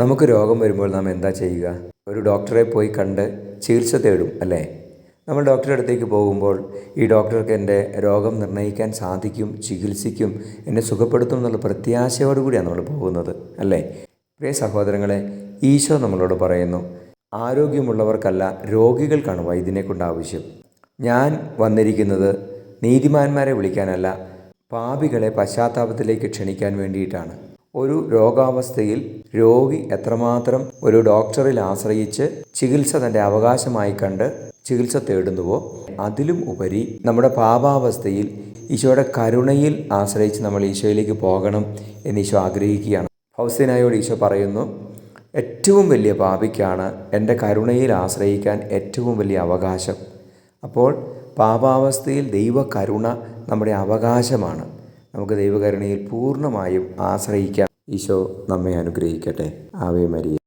നമുക്ക് രോഗം വരുമ്പോൾ നാം എന്താ ചെയ്യുക? ഒരു ഡോക്ടറെ പോയി കണ്ട് ചികിത്സ തേടും അല്ലേ? നമ്മൾ ഡോക്ടറുടെ അടുത്തേക്ക് പോകുമ്പോൾ ഈ ഡോക്ടർക്ക് എൻ്റെ രോഗം നിർണ്ണയിക്കാൻ സാധിക്കും, ചികിത്സിക്കും, എന്നെ സുഖപ്പെടുത്തും എന്നുള്ള പ്രത്യാശയോടുകൂടിയാണ് നമ്മൾ പോകുന്നത് അല്ലേ? പ്രിയ സഹോദരങ്ങളെ, ഈശോ നമ്മളോട് പറയുന്നു, ആരോഗ്യമുള്ളവർക്കല്ല രോഗികൾക്കാണ് വൈദ്യനെ കൊണ്ട് ആവശ്യം. ഞാൻ വന്നിരിക്കുന്നത് നീതിമാന്മാരെ വിളിക്കാനല്ല, പാപികളെ പശ്ചാത്താപത്തിലേക്ക് ക്ഷണിക്കാൻ വേണ്ടിയിട്ടാണ്. ഒരു രോഗാവസ്ഥയിൽ രോഗി എത്രമാത്രം ഒരു ഡോക്ടറിൽ ആശ്രയിച്ച് ചികിത്സ തൻ്റെ അവകാശമായി കണ്ട് ചികിത്സ തേടുന്നുവോ, അതിലും ഉപരി നമ്മുടെ പാപാവസ്ഥയിൽ ഈശോയുടെ കരുണയിൽ ആശ്രയിച്ച് നമ്മൾ ഈശോയിലേക്ക് പോകണം എന്ന് ഈശോ ആഗ്രഹിക്കുകയാണ്. ഫൗസ്തീനായോട് ഈശോ പറയുന്നു, ഏറ്റവും വലിയ പാപിക്കാണ് എൻ്റെ കരുണയിൽ ആശ്രയിക്കാൻ ഏറ്റവും വലിയ അവകാശം. അപ്പോൾ പാപാവസ്ഥയിൽ ദൈവകരുണ നമ്മുടെ അവകാശമാണ്. നമുക്ക് ദൈവകരുണയിൽ പൂർണ്ണമായും ആശ്രയിക്കാം. ഈശോ നമ്മെ അനുഗ്രഹിക്കട്ടെ. Ave Maria.